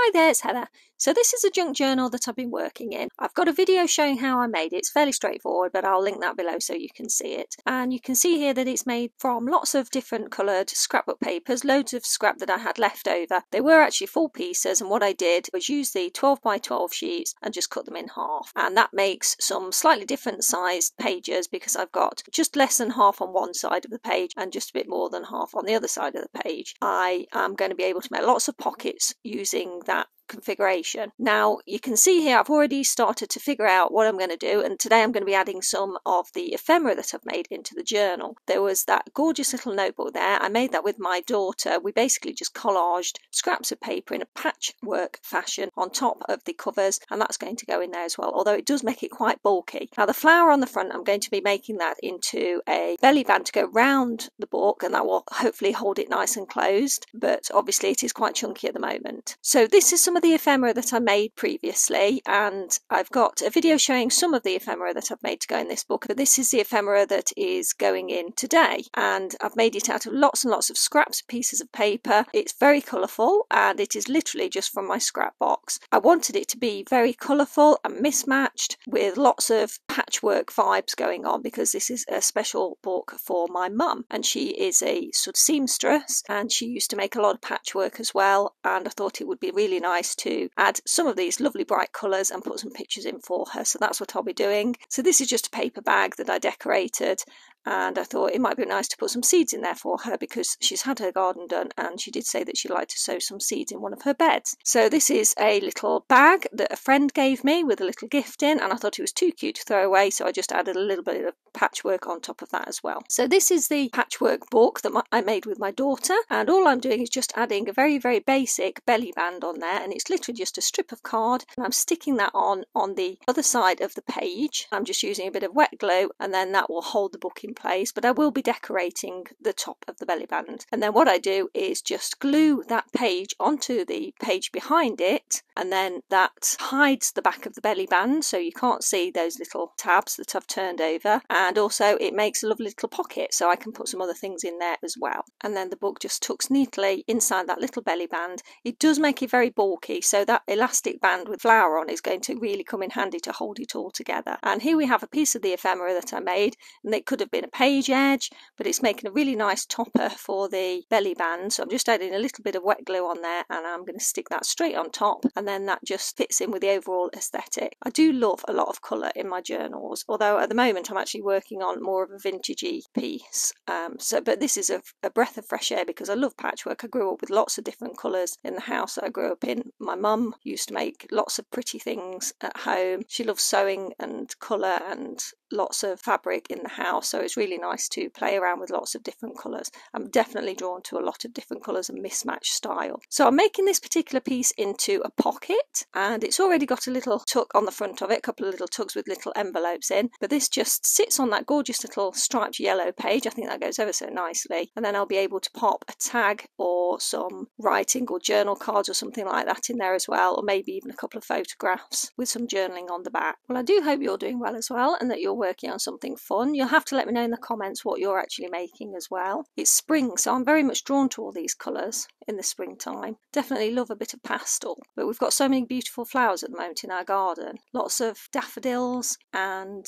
Hi there, it's Heather. So this is a junk journal that I've been working in. I've got a video showing how I made it. It's fairly straightforward, but I'll link that below so you can see it. And you can see here that it's made from lots of different coloured scrapbook papers, loads of scrap that I had left over. They were actually full pieces, and what I did was use the 12 by 12 sheets and just cut them in half. And that makes some slightly different sized pages because I've got just less than half on one side of the page and just a bit more than half on the other side of the page. I am going to be able to make lots of pockets using that configuration. Now you can see here I've already started to figure out what I'm going to do, and today I'm going to be adding some of the ephemera that I've made into the journal. There was that gorgeous little notebook there. I made that with my daughter. We basically just collaged scraps of paper in a patchwork fashion on top of the covers, and that's going to go in there as well, although it does make it quite bulky. Now the flower on the front, I'm going to be making that into a belly band to go round the book, and that will hopefully hold it nice and closed, but obviously it is quite chunky at the moment. So this is some of the ephemera that I made previously, and I've got a video showing some of the ephemera that I've made to go in this book, but this is the ephemera that is going in today, and I've made it out of lots and lots of scraps, pieces of paper. It's very colourful, and it is literally just from my scrap box. I wanted it to be very colourful and mismatched with lots of patchwork vibes going on because this is a special book for my mum, and she is a sort of seamstress, and she used to make a lot of patchwork as well, and I thought it would be really nice to add some of these lovely bright colours and put some pictures in for her. So that's what I'll be doing. So this is just a paper bag that I decorated, and I thought it might be nice to put some seeds in there for her because she's had her garden done and she did say that she'd like to sow some seeds in one of her beds. So this is a little bag that a friend gave me with a little gift in, and I thought it was too cute to throw away, so I just added a little bit of patchwork on top of that as well. So this is the patchwork book that I made with my daughter, and all I'm doing is just adding a very basic belly band on there, and it's literally just a strip of card, and I'm sticking that on the other side of the page. I'm just using a bit of wet glue, and then that will hold the book in place, but I will be decorating the top of the belly band. And then what I do is just glue that page onto the page behind it, and then that hides the back of the belly band so you can't see those little tabs that I've turned over, and also it makes a lovely little pocket so I can put some other things in there as well. And then the book just tucks neatly inside that little belly band. It does make it very bulky, so that elastic band with flower on is going to really come in handy to hold it all together. And here we have a piece of the ephemera that I made, and it could have been a page edge, but it's making a really nice topper for the belly band. So I'm just adding a little bit of wet glue on there, and I'm going to stick that straight on top, and then that just fits in with the overall aesthetic. I do love a lot of colour in my journals, although at the moment I'm actually working on more of a vintagey piece. But this is a breath of fresh air because I love patchwork. I grew up with lots of different colours in the house that I grew up in. My mum used to make lots of pretty things at home. She loves sewing and colour and lots of fabric in the house, so it's really nice to play around with lots of different colours. I'm definitely drawn to a lot of different colours and mismatched style. So I'm making this particular piece into a pocket, and it's already got a little tuck on the front of it, a couple of little tucks with little envelopes in, but this just sits on that gorgeous little striped yellow page. I think that goes ever so nicely, and then I'll be able to pop a tag or some writing or journal cards or something like that in there as well, or maybe even a couple of photographs with some journaling on the back. Well, I do hope you're doing well as well, and that you're working on something fun. You'll have to let me know in the comments what you're actually making as well. It's spring, so I'm very much drawn to all these colours in the springtime. Definitely love a bit of pastel, but we've got so many beautiful flowers at the moment in our garden. Lots of daffodils and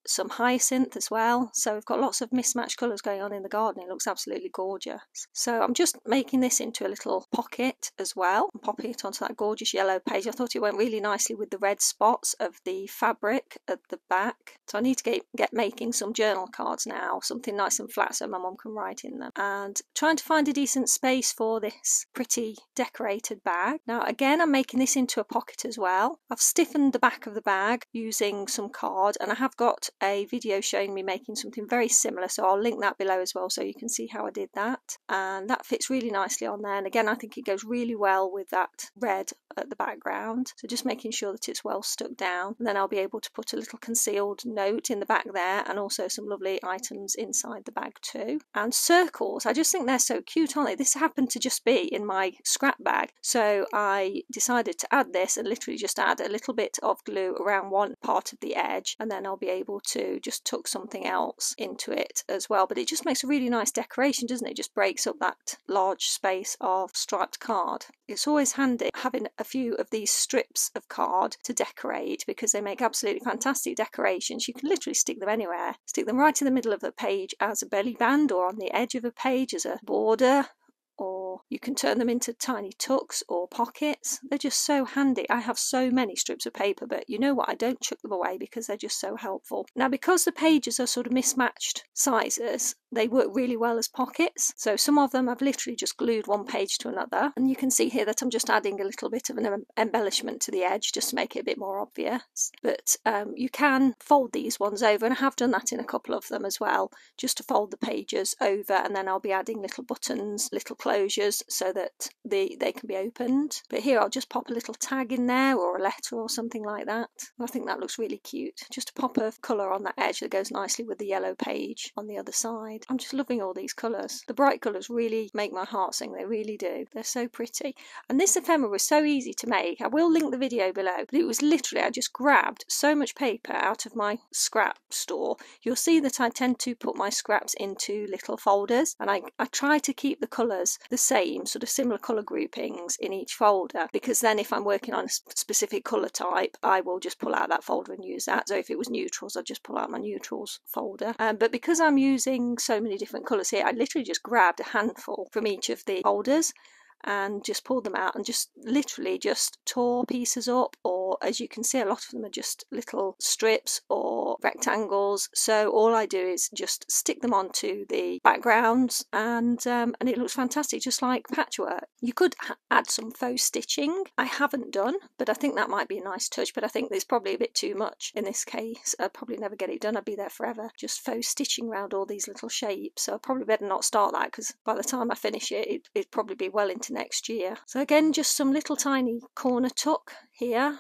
some hyacinth as well, so we've got lots of mismatched colours going on in the garden. It looks absolutely gorgeous. So I'm just making this into a little pocket as well and popping it onto that gorgeous yellow page. I thought it went really nicely with the red spots of the fabric at the back. So I need to get making some journal cards now, something nice and flat so my mum can write in them, and trying to find a decent space for this pretty decorated bag. Now again, I'm making this into a pocket as well. I've stiffened the back of the bag using some card, and I have got a video showing me making something very similar, so I'll link that below as well so you can see how I did that, and that fits really nicely on there. And again, I think it goes really well with that red at the background, so just making sure that it's well stuck down, and then I'll be able to put a little concealed note in the back there, and also some lovely items inside the bag too. And circles, I just think they're so cute, aren't they? This happened to just be in my scrap bag, so I decided to add this and literally just add a little bit of glue around one part of the edge, and then I'll be able to just tuck something else into it as well. But it just makes a really nice decoration, doesn't it? It just breaks up that large space of striped card. It's always handy having a few of these strips of card to decorate because they make absolutely fantastic decorations. You can literally stick them anywhere. Stick them right in the middle of the page as a belly band or on the edge of a page as a border, or you can turn them into tiny tucks or pockets. They're just so handy. I have so many strips of paper, but you know what? I don't chuck them away because they're just so helpful. Now, because the pages are sort of mismatched sizes, they work really well as pockets. So some of them I've literally just glued one page to another. And you can see here that I'm just adding a little bit of an embellishment to the edge just to make it a bit more obvious. But you can fold these ones over, and I have done that in a couple of them as well, just to fold the pages over, and then I'll be adding little buttons, little closures so that they can be opened. But here I'll just pop a little tag in there or a letter or something like that. I think that looks really cute. Just a pop of colour on that edge that goes nicely with the yellow page on the other side. I'm just loving all these colours. The bright colours really make my heart sing, they really do. They're so pretty. And this ephemera was so easy to make. I will link the video below, but it was literally, I just grabbed so much paper out of my scrap store. You'll see that I tend to put my scraps into little folders, and I try to keep the colours the same, sort of similar colour groupings in each folder, because then if I'm working on a specific colour type, I will just pull out that folder and use that. So if it was neutrals, I'd just pull out my neutrals folder. But because I'm using so many different colours here, I literally just grabbed a handful from each of the folders and just pulled them out and just literally just tore pieces up, or as you can see, a lot of them are just little strips or rectangles. So all I do is just stick them onto the backgrounds, and it looks fantastic, just like patchwork. You could add some faux stitching. I haven't done, but I think that might be a nice touch, but I think there's probably a bit too much in this case. I'd probably never get it done. I'd be there forever just faux stitching around all these little shapes. So I probably better not start that, because by the time I finish it, it'd probably be well into next year. So again, just some little tiny corner tuck here,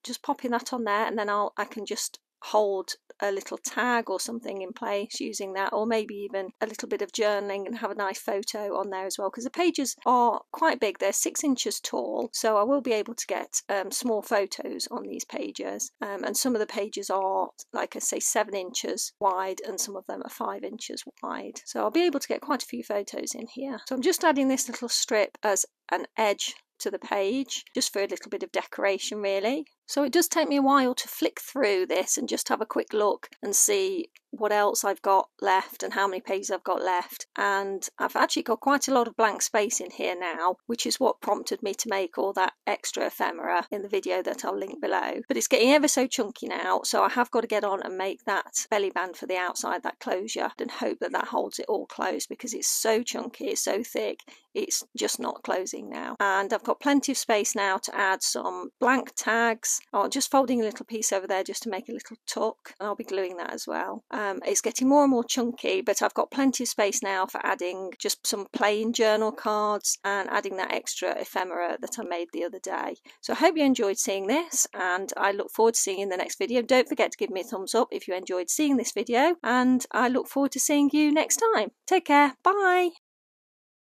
just popping that on there, and then I can just hold a little tag or something in place using that, or maybe even a little bit of journaling and have a nice photo on there as well, because the pages are quite big. They're 6 inches tall, so I will be able to get small photos on these pages, and some of the pages are, like I say, 7 inches wide, and some of them are 5 inches wide, so I'll be able to get quite a few photos in here. So I'm just adding this little strip as an edge to the page, just for a little bit of decoration really. So it does take me a while to flick through this and just have a quick look and see what else I've got left and how many pages I've got left. And I've actually got quite a lot of blank space in here now, which is what prompted me to make all that extra ephemera in the video that I'll link below. But it's getting ever so chunky now, so I have got to get on and make that belly band for the outside, that closure, and hope that that holds it all closed, because it's so chunky, it's so thick, it's just not closing now. And I've got plenty of space now to add some blank tags. I'm just folding a little piece over there just to make a little tuck, and I'll be gluing that as well. It's getting more and more chunky, but I've got plenty of space now for adding just some plain journal cards and adding that extra ephemera that I made the other day. So I hope you enjoyed seeing this, and I look forward to seeing you in the next video. Don't forget to give me a thumbs up if you enjoyed seeing this video, and I look forward to seeing you next time. Take care, bye!